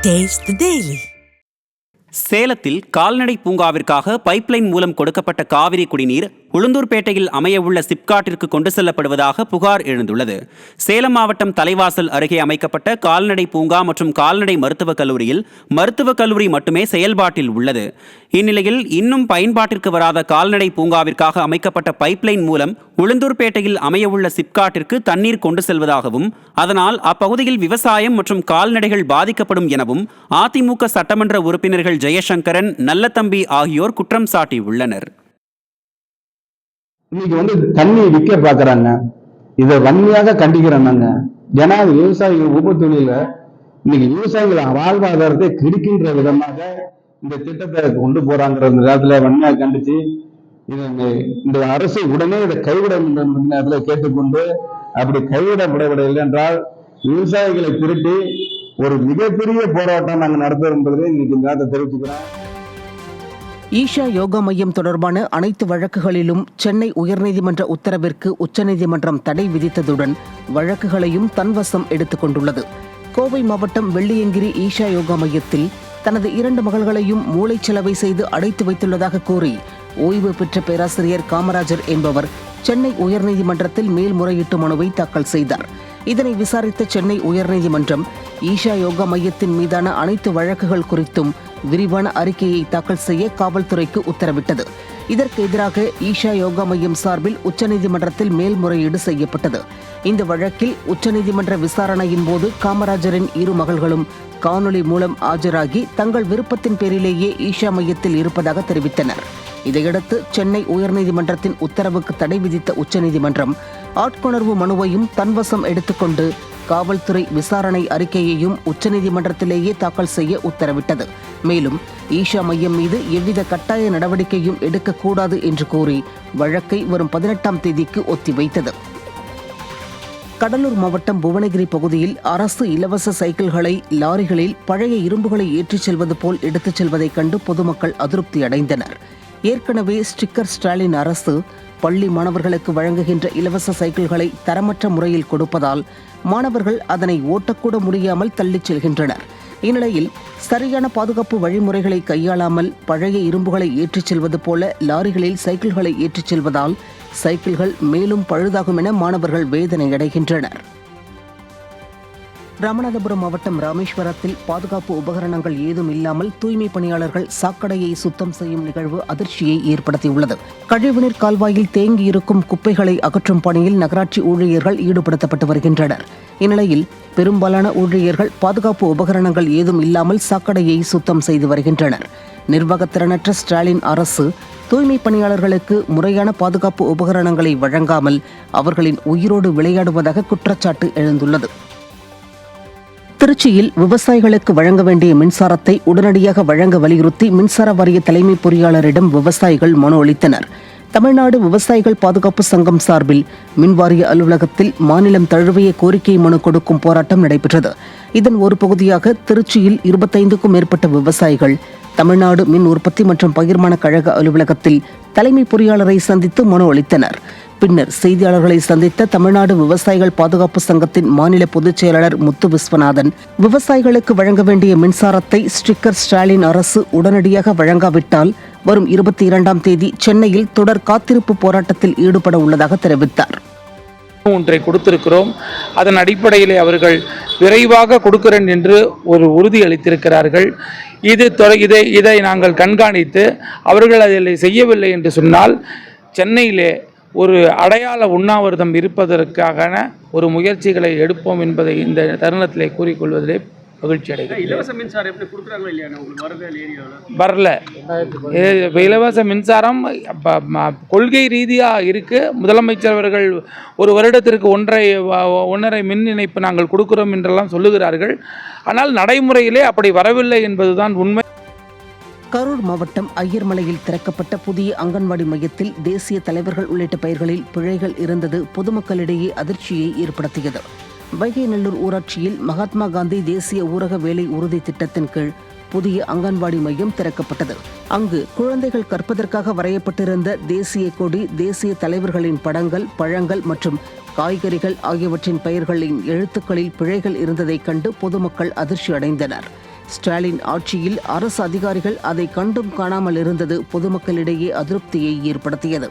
Taste the Daily. சேலத்தில் கால்நடை பூங்காவிற்காக pipeline மூலம் கொடுக்கப்பட்ட காவிரி குடிநீர் உளுந்தூர்பேட்டையில் அமையவுள்ள சிப்காட்டிற்கு கொண்டு செல்லப்படுவதாக புகார் எழுந்துள்ளது. சேலம் மாவட்டம் தலைவாசல் அருகே அமைக்கப்பட்ட கால்நடை பூங்கா மற்றும் கால்நடை மருத்துவக் கல்லூரியில் மருத்துவக் கல்லூரி மட்டுமே செயல்பாட்டில் உள்ளது. இந்நிலையில் இன்னும் பயன்பாட்டிற்கு வராத கால்நடை பூங்காவிற்காக அமைக்கப்பட்ட பைப்லைன் மூலம் உளுந்தூர்பேட்டையில் அமையவுள்ள சிப்காட்டிற்கு தண்ணீர் கொண்டு செல்வதாகவும் அதனால் அப்பகுதியில் விவசாயம் மற்றும் கால்நடைகள் பாதிக்கப்படும் எனவும் அதிமுக சட்டமன்ற உறுப்பினர்கள் ஜெயசங்கரன், நல்லதம்பி ஆகியோர் குற்றம் சாட்டியுள்ளனர். இன்னைக்கு தண்ணி விற்க பாக்குறாங்க. இதை வன்மையாக கண்டிக்கிறோம். நாங்க ஏன்னா விவசாயிகள் உபத்தொழில இன்னைக்கு விவசாயிகள் வாழ்வாதாரத்தை கெடுக்கின்ற விதமாக இந்த திட்டத்தை கொண்டு போறாங்கிற நேரத்துல வன்மையாக கண்டிச்சு இந்த அரசு உடனே இதை கைவிட நேரத்தில் கேட்டுக்கொண்டு அப்படி கைவிடப்படவில்லை என்றால் விவசாயிகளை திருட்டி ஒரு மிகப்பெரிய போராட்டம் நாங்கள் நடத்துவோம் என்பதை இன்னைக்கு இந்த நேரத்தை தெரிவிச்சுக்கிறோம். ஈஷா யோகா மையம் தொடர்பான அனைத்து வழக்குகளிலும் சென்னை உயர்நீதிமன்ற உத்தரவிற்கு உச்சநீதிமன்றம் தடை விதித்ததுடன் வழக்குகளையும் தன்வசம் எடுத்துக் கொண்டுள்ளது. கோவை மாவட்டம் வெள்ளியங்கிரி ஈஷா யோகா மையத்தில் தனது 2 மகள்களையும் மூளைச்சலவை செய்து அடைத்து வைத்துள்ளதாக கூறி ஓய்வு பெற்ற பேராசிரியர் காமராஜர் என்பவர் சென்னை உயர்நீதிமன்றத்தில் மேல்முறையீட்டு மனுவை தாக்கல் செய்தார். இதனை விசாரித்த சென்னை உயர்நீதிமன்றம் ஈஷா யோகா மையத்தின் மீதான அனைத்து வழக்குகள் குறித்தும் விரிவான அறிக்கையை தாக்கல் செய்ய காவல்துறைக்கு உத்தரவிட்டது. இதற்கு எதிராக ஈஷா யோகா மையம் சார்பில் உச்சநீதிமன்றத்தில் மேல்முறையீடு செய்யப்பட்டது. இந்த வழக்கில் உச்சநீதிமன்ற விசாரணையின் போது காமராஜரின் 2 மகள்களும் காணொலி மூலம் ஆஜராகி தங்கள் விருப்பத்தின் பேரிலேயே ஈஷா மையத்தில் இருப்பதாக தெரிவித்தனர். இதையடுத்து சென்னை உயர்நீதிமன்றத்தின் உத்தரவுக்கு தடை விதித்த உச்சநீதிமன்றம் ஆட்கொணர்வு மனுவையும் தன்வசம் எடுத்துக்கொண்டு காவல்துறை விசாரணை அறிக்கையையும் உச்சநீதிமன்றத்திலேயே தாக்கல் செய்ய உத்தரவிட்டது. மேலும் ஈஷா மையம் மீது எவ்வித கட்டாய நடவடிக்கையும் எடுக்கக்கூடாது என்று கூறி வழக்கை வரும் 18ஆம் தேதிக்கு ஒத்திவைத்தது. கடலூர் மாவட்டம் புவனகிரி பகுதியில் அரசு இலவச சைக்கிள்களை லாரிகளில் பழைய இரும்புகளை ஏற்றிச் செல்வது போல் எடுத்துச் செல்வதைக் கண்டு பொதுமக்கள் அதிருப்தி அடைந்தனர். ஏற்கனவே ஸ்டிக்கர் ஸ்டாலின் அரசு பள்ளி மாணவர்களுக்கு வழங்குகின்ற இலவச சைக்கிள்களை தரமற்ற முறையில் கொடுப்பதால் மாணவர்கள் அதனை ஓட்டக்கூட முடியாமல் தள்ளிச் செல்கின்றனர். இந்நிலையில் சரியான பாதுகாப்பு வழிமுறைகளை கையாளாமல் பழைய இரும்புகளை ஏற்றிச் செல்வது போல லாரிகளில் சைக்கிள்களை ஏற்றிச் செல்வதால் சைக்கிள்கள் மேலும் பழுதாகும் என மாணவர்கள் வேதனை அடைகின்றனர். ராமநாதபுரம் மாவட்டம் ராமேஸ்வரத்தில் பாதுகாப்பு உபகரணங்கள் ஏதும் இல்லாமல் தூய்மை பணியாளர்கள் சாக்கடையை சுத்தம் செய்யும் நிகழ்வு அதிர்ச்சியை ஏற்படுத்தியுள்ளது. கழிவுநீர் கால்வாயில் தேங்கியிருக்கும் குப்பைகளை அகற்றும் பணியில் நகராட்சி ஊழியர்கள் ஈடுபடுத்தப்பட்டு வருகின்றனர். இந்நிலையில் பெரும்பாலான ஊழியர்கள் பாதுகாப்பு உபகரணங்கள் ஏதும் இல்லாமல் சாக்கடையை சுத்தம் செய்து வருகின்றனர். நிர்வாகத்திறனற்ற ஸ்டாலின் அரசு தூய்மை பணியாளர்களுக்கு முறையான பாதுகாப்பு உபகரணங்களை வழங்காமல் அவர்களின் உயிரோடு விளையாடுவதாக குற்றச்சாட்டு எழுந்துள்ளது. திருச்சியில் விவசாயிகளுக்கு வழங்க வேண்டிய மின்சாரத்தை உடனடியாக வழங்க வலியுறுத்தி மின்சார வாரிய தலைமை பொறியாளரிடம் விவசாயிகள் மனு அளித்தனர். தமிழ்நாடு விவசாயிகள் பாதுகாப்பு சங்கம் சார்பில் மின்வாரிய அலுவலகத்தில் மாநிலம் தழுவிய கோரிக்கை மனு கொடுக்கும் போராட்டம் நடைபெற்றது. இதன் ஒரு பகுதியாக திருச்சியில் 25க்கும் மேற்பட்ட விவசாயிகள் தமிழ்நாடு மின் உற்பத்தி மற்றும் பகிர்மான கழக அலுவலகத்தில் தலைமை பொறியாளரை சந்தித்து மனு அளித்தனர். பின்னர் செய்தியாளர்களை சந்தித்த தமிழ்நாடு விவசாயிகள் பாதுகாப்பு சங்கத்தின் மாநில பொதுச் செயலாளர் முத்து விஸ்வநாதன், விவசாயிகளுக்கு வழங்க வேண்டிய மின்சாரத்தை ஸ்டிக்கர் ஸ்டாலின் அரசு உடனடியாக வழங்காவிட்டால் வரும் 22ஆம் தேதி சென்னையில் தொடர் காத்திருப்பு போராட்டத்தில் ஈடுபட உள்ளதாக தெரிவித்தார். ஒன்றை கொடுத்திருக்கிறோம். அதன் அடிப்படையில் அவர்கள் விரைவாக கொடுக்கிறேன் என்று ஒரு உறுதி அளித்திருக்கிறார்கள். இதை நாங்கள் கண்காணித்து அவர்கள் அதில் செய்யவில்லை என்று சொன்னால் சென்னையிலே ஒரு அடையாள உண்ணாவிரதம் இருப்பதற்கான ஒரு முயற்சிகளை எடுப்போம் என்பதை இந்த தருணத்திலே கூறிக்கொள்வதிலே மகிழ்ச்சி அடைகிறேன். இலவச மின்சாரம் எப்படி கொடுக்குறாங்களோ இல்லையா உங்களுக்கு வரல. இலவச மின்சாரம் கொள்கை ரீதியாக இருக்குது. முதலமைச்சர் அவர்கள் ஒரு வருடத்திற்கு 1.5 மின் இணைப்பு நாங்கள் கொடுக்கிறோம் என்றெல்லாம் சொல்லுகிறார்கள். ஆனால் நடைமுறையிலே அப்படி வரவில்லை என்பதுதான் உண்மை. கரூர் மாவட்டம் ஐயர்மலையில் திறக்கப்பட்ட புதிய அங்கன்வாடி மையத்தில் தேசிய தலைவர்கள் உள்ளிட்ட பெயர்களில் பிழைகள் இருந்தது பொதுமக்களிடையே அதிர்ச்சியை ஏற்படுத்தியது. வைகைநல்லூர் ஊராட்சியில் மகாத்மா காந்தி தேசிய ஊரக வேலை உறுதி திட்டத்தின் கீழ் புதிய அங்கன்வாடி மையம் திறக்கப்பட்டது. அங்கு குழந்தைகள் கற்பதற்காக வரையப்பட்டிருந்த தேசிய கொடி, தேசிய தலைவர்களின் படங்கள், பழங்கள் மற்றும் காய்கறிகள் ஆகியவற்றின் பெயர்களின் எழுத்துக்களில் பிழைகள் இருந்ததைக் கண்டு பொதுமக்கள் அதிர்ச்சி அடைந்தனர். ஸ்டாலின் ஆட்சியில் அரசு அதிகாரிகள் அதை கண்டும் காணாமல் இருந்தது பொதுமக்களிடையே அதிருப்தியை ஏற்படுத்தியது.